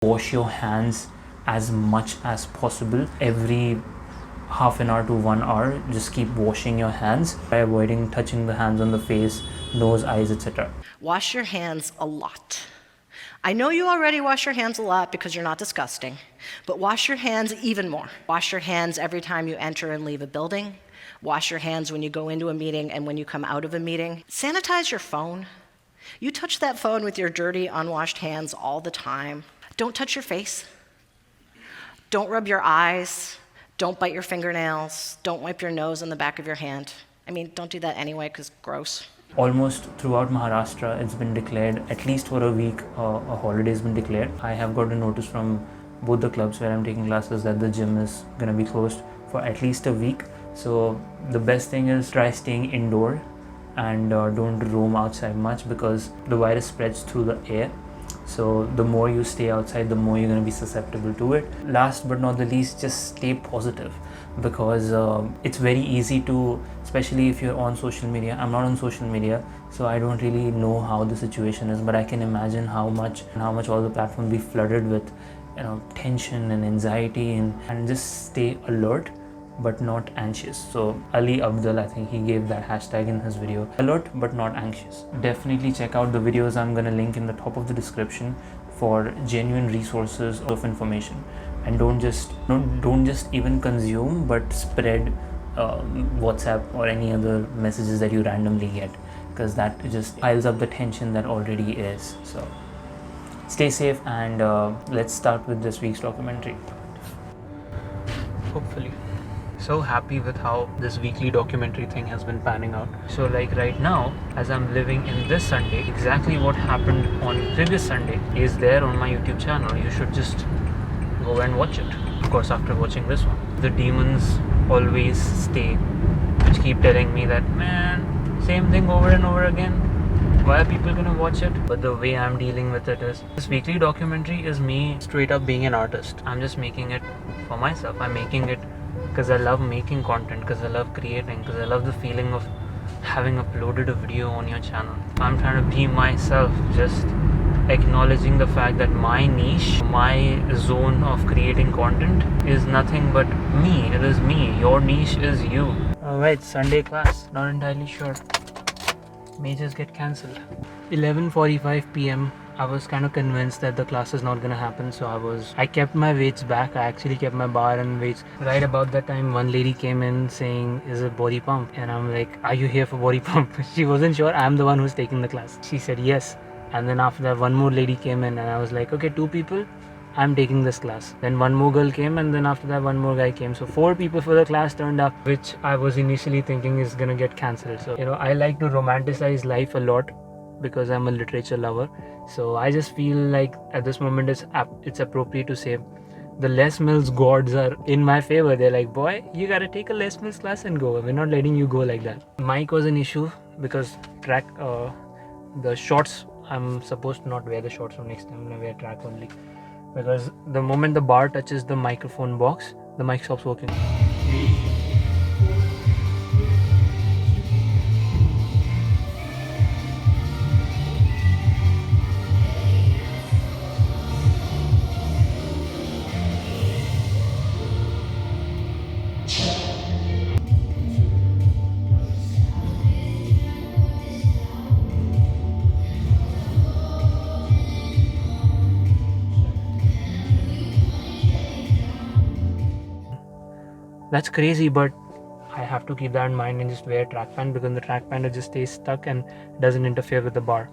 wash your hands as much as possible. Every half an hour to 1 hour, just keep washing your hands by avoiding touching the hands on the face, nose, eyes, etc. Wash your hands a lot. I know you already wash your hands a lot because you're not disgusting, but wash your hands even more. Wash your hands every time you enter and leave a building. Wash your hands when you go into a meeting and when you come out of a meeting. Sanitize your phone. You touch that phone with your dirty, unwashed hands all the time. Don't touch your face. Don't rub your eyes. Don't bite your fingernails. Don't wipe your nose on the back of your hand. I mean, don't do that anyway, because gross. Almost throughout Maharashtra, it's been declared, at least for a week, a holiday has been declared. I have got a notice from both the clubs where I'm taking classes that the gym is going to be closed for at least a week. So the best thing is try staying indoor and don't roam outside much, because the virus spreads through the air. So the more you stay outside, the more you're going to be susceptible to it. Last but not the least, just stay positive, because it's very easy to, especially if you're on social media. I'm not on social media, so I don't really know how the situation is, but I can imagine how much all the platforms be flooded with, tension and anxiety, and just stay alert but not anxious. So Ali Abdul, I think he gave that hashtag in his video, alert but not anxious. Definitely check out the videos I'm gonna link in the top of the description for genuine resources of information, and don't just even consume, but spread WhatsApp or any other messages that you randomly get, because that just piles up the tension that already is. So stay safe, and let's start with this week's documentary. Hopefully. So happy with how this weekly documentary thing has been panning out. So like right now, as I'm living in this Sunday, exactly what happened on previous Sunday is there on my YouTube channel. You should just go and watch it. Of course, after watching this one. The demons always stay, which keep telling me that, man, same thing over and over again. Why are people gonna watch it? But the way I'm dealing with it is, this weekly documentary is me straight up being an artist. I'm just making it for myself. I'm making it because I love making content, because I love creating, because I love the feeling of having uploaded a video on your channel. I'm trying to be myself, just acknowledging the fact that my niche, my zone of creating content is nothing but me. It is me. Your niche is you. Alright, Sunday class. Not entirely sure. May just get cancelled. 11:45 p.m. I was kind of convinced that the class is not gonna happen, so I kept my weights back. I actually kept my bar and weights. Right about that time, one lady came in saying, "Is it body pump?" And I'm like, "Are you here for body pump?" She wasn't sure I'm the one who's taking the class. She said yes. And then after that, one more lady came in, and I was like, "Okay, 2 people, I'm taking this class." Then one more girl came, and then after that, one more guy came. So 4 people for the class turned up, which I was initially thinking is gonna get cancelled. So I like to romanticize life a lot, because I'm a literature lover. So I just feel like at this moment it's appropriate to say the Les Mills gods are in my favor. They're like, "Boy, you gotta take a Les Mills class and go. We're not letting you go like that." Mic was an issue because the shorts, I'm supposed to not wear the shorts, from next time I'm gonna wear track only, because the moment the bar touches the microphone box, the mic stops working. That's crazy, but I have to keep that in mind and just wear a track pant, because the track pant just stays stuck and doesn't interfere with the bar.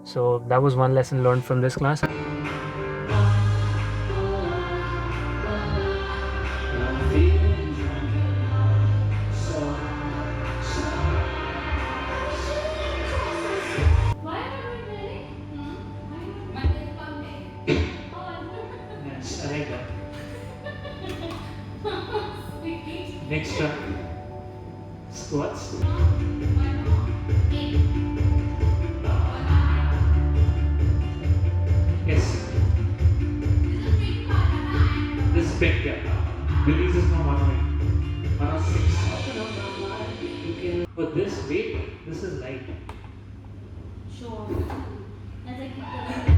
So that was one lesson learned from this class. Yes, I like that. Next squats. Yes. This is big gap. Release is from 106. You can, but this weight, this is light. Sure.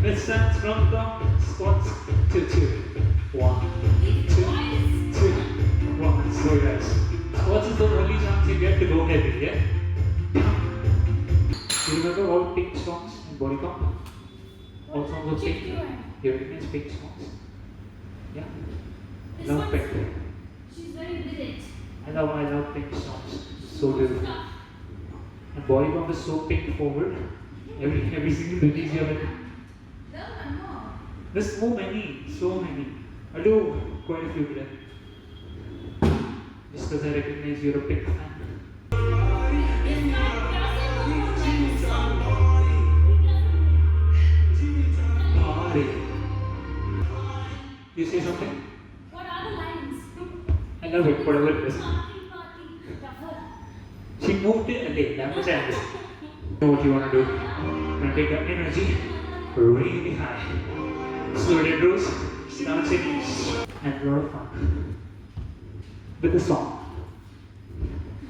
Let's start from top. Squats. 2, 2. 1, 2, 2. 1. Slow guys. Squats is the only chance you get to go heavy, yeah? You remember all pink songs in body comp? All songs of pink? You recognize pink songs? Yeah? Love pink. She's very with it. I love pink songs. So good. And body pump is so pink forward. Every single release you have. There are more. There's so many. I do quite a few today. Just because I recognize you're a pink fan. Party. You say something? What are the lines? I love it, whatever it is. Party, tougher. She moved it a little, that much I understand. You know what you want to do? You're going to take that energy really high. Slow it goes, start singing, and a lot of fun. With the song.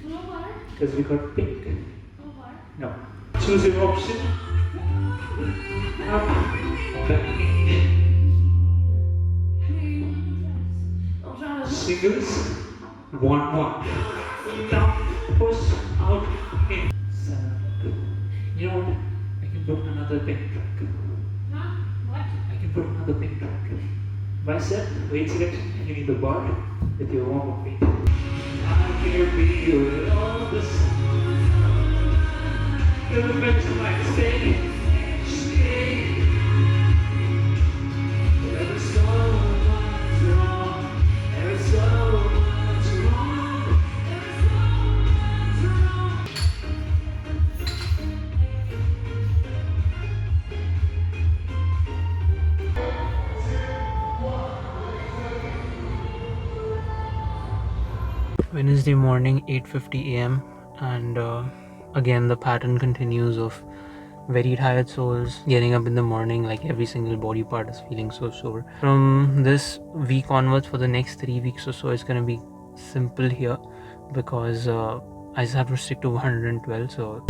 Blue part? Because we got pink. Blue part? No. Choose your option. Up, back, I'll try to. singles, 1, 1. Down, push, out, in. 7. You know what? I can put another pink track. Huh? What? I can put another pink track. Bicep, weight selection, you need the bar with your warm-up weight. I can be with all this. You're the best like stay. There's so much wrong. There's so much wrong. Wednesday morning, 8:50 a.m. and again the pattern continues of very tired souls getting up in the morning, like every single body part is feeling so sore. From this week onwards, for the next 3 weeks or so, it's gonna be simple here because I just have to stick to 112. So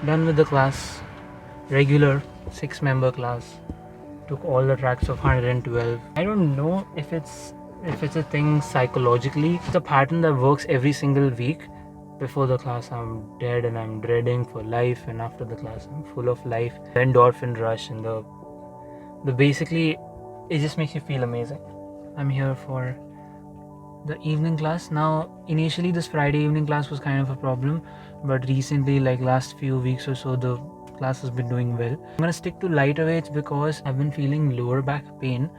done with the class, regular 6-member class. Took all the tracks of 112. I don't know if it's a thing psychologically. It's a pattern that works every single week. Before the class I'm dead and I'm dreading for life, and after the class I'm full of life. The endorphin rush and the basically it just makes you feel amazing. I'm here for the evening class. Now initially this Friday evening class was kind of a problem, but recently, like last few weeks or so, the class has been doing well. I'm gonna stick to lighter weights because I've been feeling lower back pain,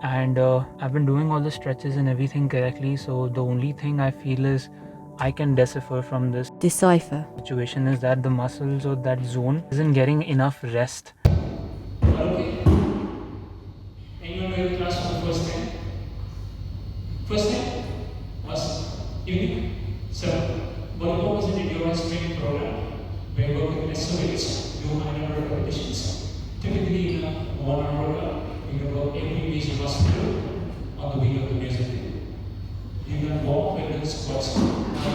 and I've been doing all the stretches and everything correctly. So the only thing I feel is I can decipher from this situation is that the muscles or that zone isn't getting enough rest. Okay. Anyone know the class for the first time? First time? Awesome. Evening? So, Volleyball is an endurance training program where you work with lesser weights, do high number of repetitions. Typically, in a 1 hour workout, you can work every major muscle group on the beat of the music. You can walk with the squats on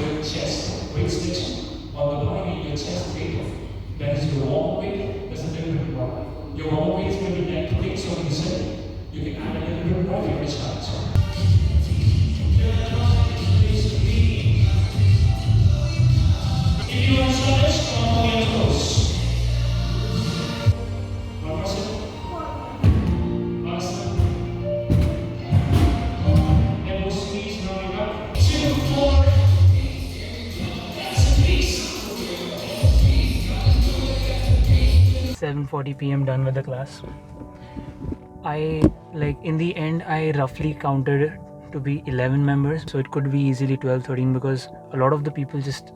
your chest, weight selection, on the line in your chest weight. That is your warm weight, that's a different one. Your warm weight is going to be neck weight, so when you set, you can add a little bit more if you're challenge. If you want to start this, come on your toes. One more set. Awesome. Elbow squeeze, now you got 2, 4. That's a piece. 7:40 p.m. done with the class. I in the end I roughly counted to be 11 members, so it could be easily 12-13 because a lot of the people just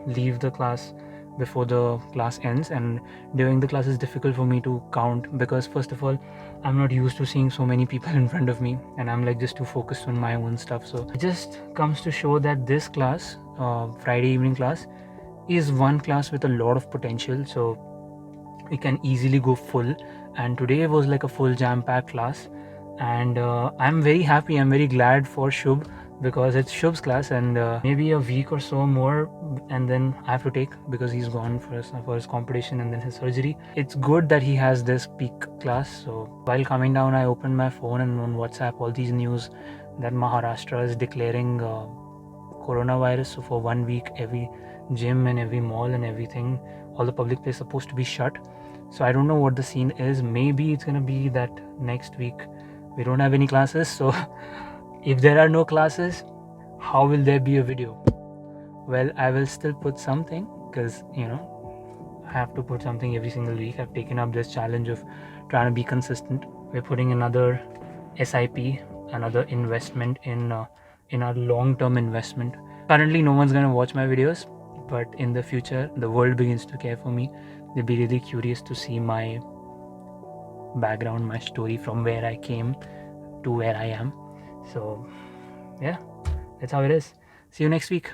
leave the class before the class ends, and during the class is difficult for me to count because first of all I'm not used to seeing so many people in front of me, and I'm just too focused on my own stuff. So it just comes to show that this class, Friday evening class, is one class with a lot of potential. So it can easily go full, and today was like a full jam-packed class, and I'm very happy, I'm very glad for Shubh, because it's Shubh's class, and maybe a week or so more and then I have to take, because he's gone for his competition and then his surgery. It's good that he has this peak class. So while coming down, I opened my phone, and on WhatsApp all these news that Maharashtra is declaring coronavirus. So for 1 week, every gym and every mall and everything, all the public place supposed to be shut. So I don't know what the scene is. Maybe it's gonna be that next week we don't have any classes. So if there are no classes, how will there be a video? Well, I will still put something, because I have to put something every single week. I've taken up this challenge of trying to be consistent. We're putting another SIP, another investment in our long-term investment. Currently, no one's gonna watch my videos, but in the future, the world begins to care for me. They'll be really curious to see my background, my story, from where I came to where I am. So yeah, that's how it is. See you next week.